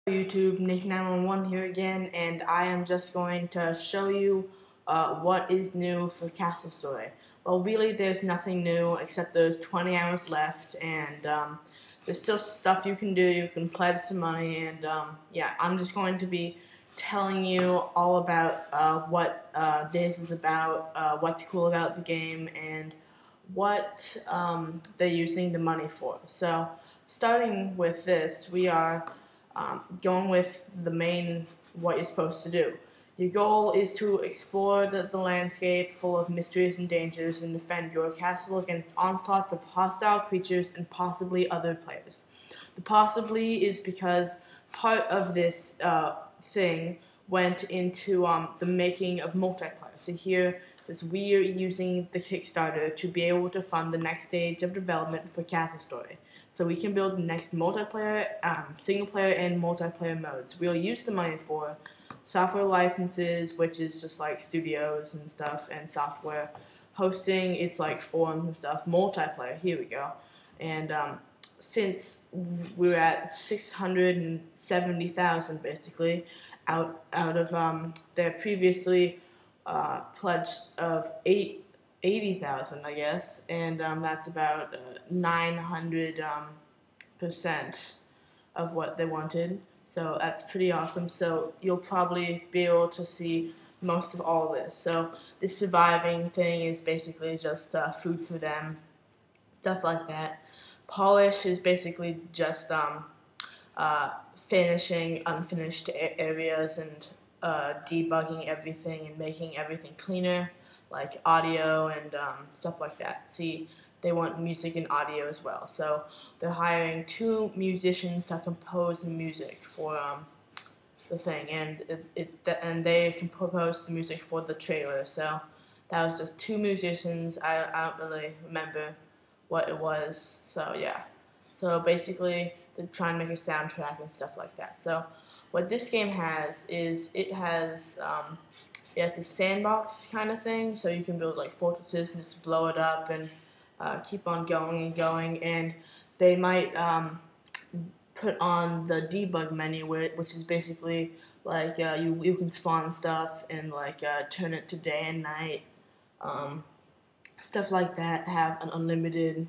YouTube, Nick911 here again, and I am just going to show you what is new for Castle Story. Well, really, there's nothing new except there's 20 hours left, and there's still stuff you can do. You can pledge some money, and yeah, I'm just going to be telling you all about what this is about, what's cool about the game, and what they're using the money for. So, starting with this, we are going with the main what you're supposed to do. Your goal is to explore the landscape full of mysteries and dangers and defend your castle against onslaughts of hostile creatures and possibly other players. The possibly is because part of this thing went into the making of multiplayer. So here it says we are using the Kickstarter to be able to fund the next stage of development for Castle Story. So we can build the next multiplayer, single player, and multiplayer modes. We'll use the money for software licenses, which is just like studios and stuff, and software hosting. It's like forums and stuff. Multiplayer. Here we go. And since we're at 670,000 basically, out of their previously pledged of 80,000, I guess, and that's about 900% of what they wanted. So that's pretty awesome. So you'll probably be able to see most of all this. So this surviving thing is basically just food for them, stuff like that. Polish is basically just finishing unfinished areas and debugging everything and making everything cleaner, like audio and stuff like that. See, they want music and audio as well. So they're hiring 2 musicians to compose the music for the thing, and and they composed the music for the trailer. So that was just 2 musicians. I don't really remember what it was. So yeah. So basically, they're trying to make a soundtrack and stuff like that. So what this game has is it has a sandbox kind of thing. So you can build like fortresses and just blow it up and keep on going and going. And they might put on the debug menu, which is basically like you can spawn stuff and like turn it to day and night. Stuff like that, have an unlimited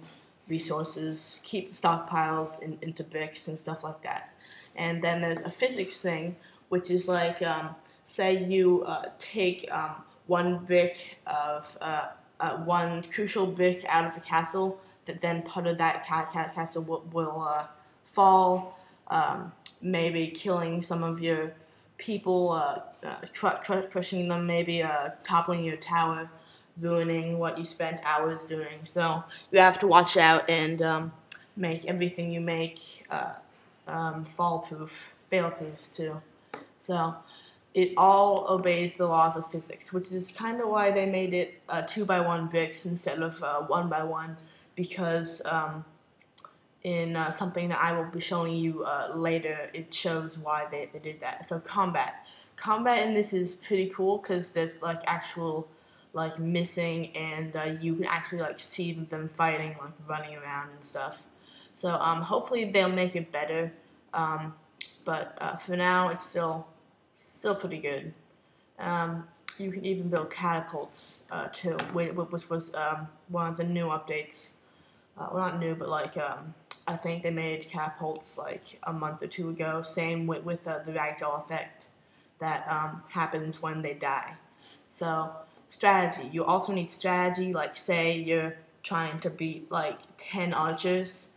resources, keep stockpiles into bricks and stuff like that. And then there's a physics thing, which is like, say you take one brick of, one crucial brick out of a castle, that then part of that castle will fall, maybe killing some of your people, crushing them, maybe toppling your tower, ruining what you spent hours doing. So you have to watch out and make everything you make fail-proof too. So it all obeys the laws of physics, which is kind of why they made it 2x1 bricks instead of 1x1, because in something that I will be showing you later, it shows why they did that. So combat in this is pretty cool because there's like actual like missing, and you can actually like see them fighting, like running around and stuff. So hopefully they'll make it better, but for now it's still pretty good. You can even build catapults too, which was one of the new updates. Well, not new, but like I think they made catapults like a month or 2 ago. Same with the ragdoll effect that happens when they die. So strategy. You also need strategy. Like say you're trying to beat like 10 archers.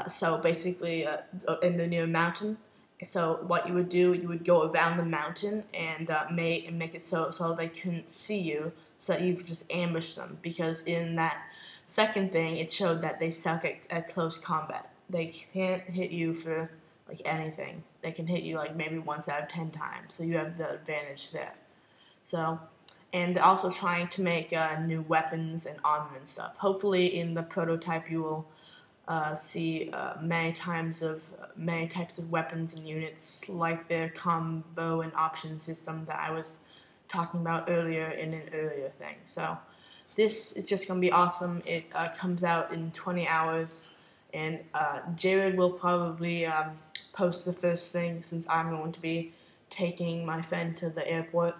So basically, in the near mountain. So what you would do, you would go around the mountain and make it so they couldn't see you, so that you could just ambush them. Because in that second thing, it showed that they suck at close combat. They can't hit you for like anything. They can hit you like maybe once out of 10 times. So you have the advantage there. So, and they're also trying to make new weapons and armor and stuff. Hopefully, in the prototype, you will see many types of weapons and units, like their combo and option system that I was talking about earlier in an earlier thing. So this is just going to be awesome. It comes out in 20 hours, and Jared will probably post the first thing since I'm going to be taking my friend to the airport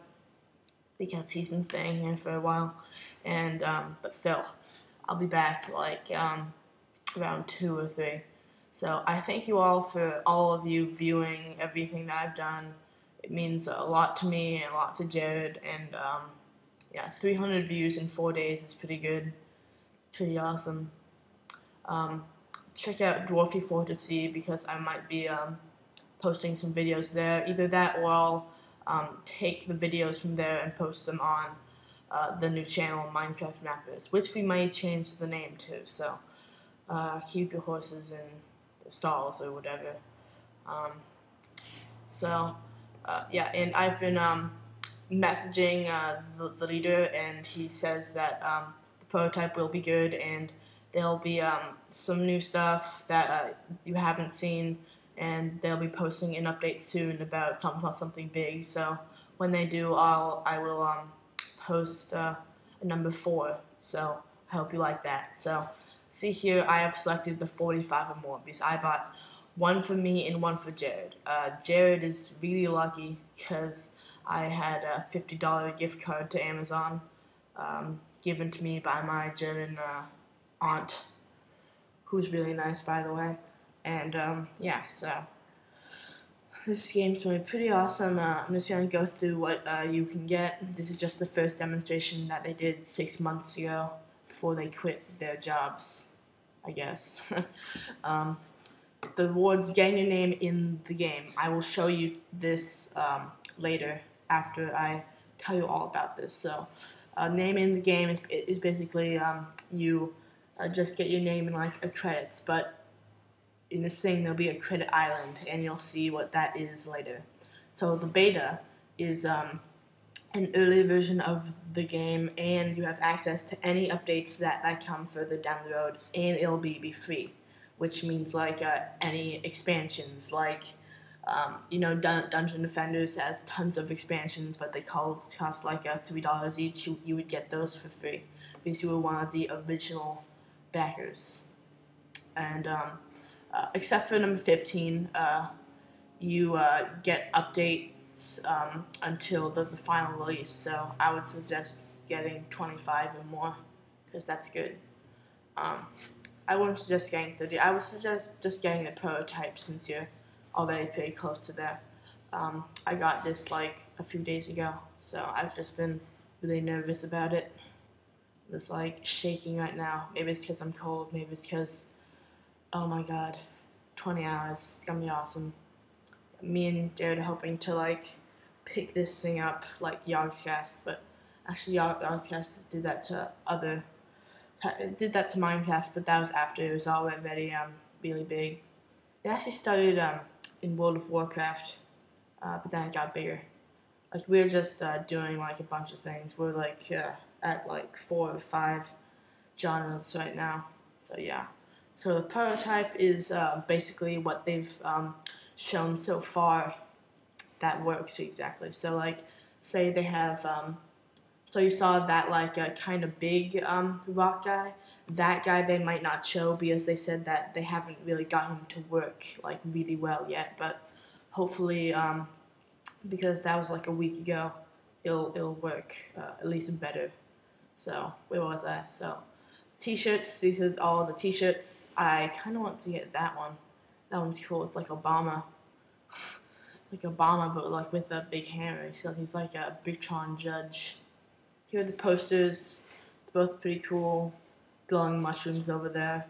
because he's been staying here for a while, and but still, I'll be back like around 2 or 3. So I thank you all for all of you viewing everything that I've done. It means a lot to me and a lot to Jared, and yeah, 300 views in 4 days is pretty good, pretty awesome. Check out Dwarfy 4C because I might be posting some videos there. Either that or I'll take the videos from there and post them on the new channel, Minecraft Rappers, which we might change the name to. So keep your horses in the stalls or whatever. Yeah, and I've been messaging the leader, and he says that the prototype will be good, and there'll be some new stuff that you haven't seen, and they'll be posting an update soon about something big. So when they do, I will post a number 4. So I hope you like that. So see here, I have selected the 45 or more because I bought one for me and one for Jared. Jared is really lucky because I had a $50 gift card to Amazon given to me by my German aunt, who's really nice, by the way. And yeah, so this game's going to be pretty awesome. I'm just going to go through what you can get. This is just the first demonstration that they did 6 months ago before they quit their jobs, I guess. The rewards, getting your name in the game. I will show you this later after I tell you all about this. So name in the game is basically you just get your name in like a credits, but in this thing there'll be a credit island, and you'll see what that is later. So the beta is an early version of the game, and you have access to any updates that come further down the road, and it'll be free, which means like any expansions, like you know, Dungeon Defenders has tons of expansions, but they cost like $3 each. You would get those for free because you were one of the original backers. And except for number 15, you get updates until the final release. So I would suggest getting 25 or more because that's good. I wouldn't suggest getting 30. I would suggest just getting the prototype since you're already pretty close to there. I got this like a few days ago, so I've just been really nervous about it. I'm just like shaking right now. Maybe it's because I'm cold. Maybe it's because, oh my god, 20 hours. It's gonna be awesome. Me and Jared are hoping to like pick this thing up like Yogscast, but actually Yogscast did that to Minecraft, but that was after it was already really big. It actually started in World of Warcraft, but then it got bigger. Like we're just doing like a bunch of things. We're like at like 4 or 5 genres right now. So yeah. So the prototype is basically what they've shown so far that works exactly. So like, say they have. So you saw that like kind of big rock guy. That guy they might not show because they said that they haven't really got him to work like really well yet. But hopefully, because that was like a week ago, it'll work at least better. So where was I? So t-shirts. These are all the t-shirts. I kind of want to get that one. That one's cool. It's like Obama. Like Obama, but like with a big hammer. So he's like a Bigtron judge. Here are the posters. They're both pretty cool. Glowing mushrooms over there.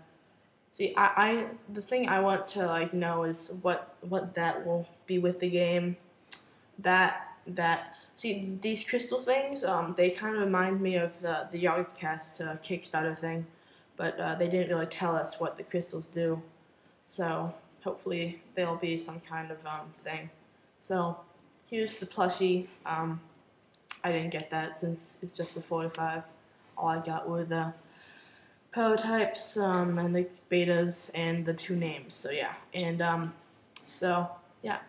See, the thing I want to like know is what that will be with the game. See, these crystal things, they kind of remind me of the Yogscast Kickstarter thing, but they didn't really tell us what the crystals do. So hopefully there'll be some kind of thing. So here's the plushie. I didn't get that since it's just the 45. All I got were the prototypes and the betas and the 2 names. So yeah, and so yeah.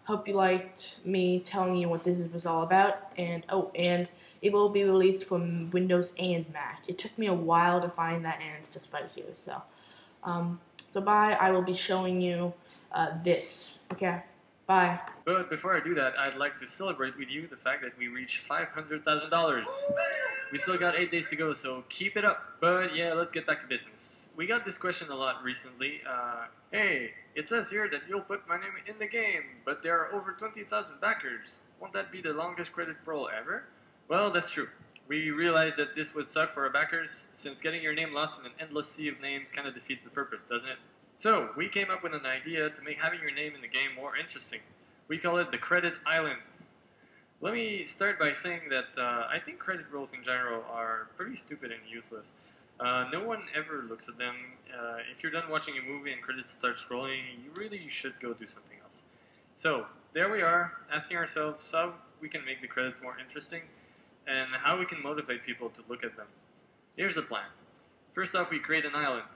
Hope you liked me telling you what this was all about. And oh, and it will be released for Windows and Mac. It took me a while to find that, and it's just right here. So, so bye. I will be showing you this. Okay, bye. But before I do that, I'd like to celebrate with you the fact that we reached $500,000. We still got 8 days to go, so keep it up. But yeah, let's get back to business. We got this question a lot recently. Hey, it says here that you'll put my name in the game, but there are over 20,000 backers. Won't that be the longest credit roll ever? Well, that's true. We realized that this would suck for our backers, since getting your name lost in an endless sea of names kind of defeats the purpose, doesn't it? So, we came up with an idea to make having your name in the game more interesting. We call it the Credit Island. Let me start by saying that I think credit rolls in general are pretty stupid and useless. No one ever looks at them. If you're done watching a movie and credits start scrolling, you really should go do something else. So, there we are, asking ourselves how we can make the credits more interesting and how we can motivate people to look at them. Here's the plan. First off, we create an island.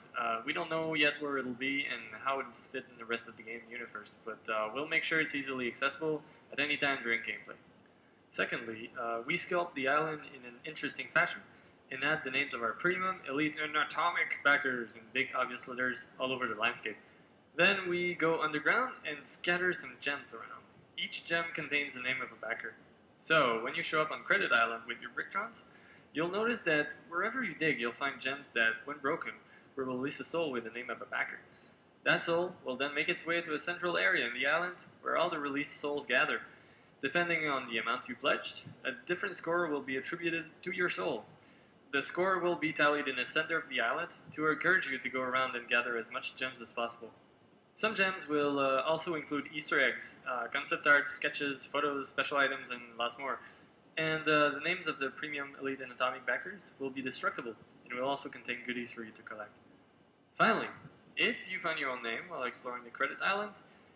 We don't know yet where it'll be and how it'll fit in the rest of the game universe, but we'll make sure it's easily accessible at any time during gameplay. Secondly, we sculpt the island in an interesting fashion and add the names of our premium, elite, and atomic backers in big obvious letters all over the landscape. Then we go underground and scatter some gems around. Each gem contains the name of a backer. So, when you show up on Credit Island with your Brictrons, you'll notice that wherever you dig, you'll find gems that, when broken, will release a soul with the name of a backer. That soul will then make its way to a central area in the island where all the released souls gather. Depending on the amount you pledged, a different score will be attributed to your soul. The score will be tallied in the center of the island to encourage you to go around and gather as much gems as possible. Some gems will also include Easter eggs, concept art, sketches, photos, special items, and lots more. And the names of the premium, elite, and atomic backers will be destructible and will also contain goodies for you to collect. Finally, if you find your own name while exploring the Credit Island,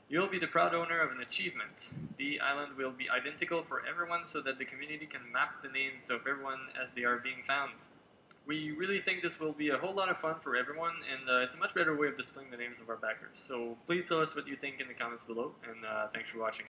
you'll be the proud owner of an achievement. The island will be identical for everyone so that the community can map the names of everyone as they are being found. We really think this will be a whole lot of fun for everyone, and it's a much better way of displaying the names of our backers. So please tell us what you think in the comments below, and thanks for watching.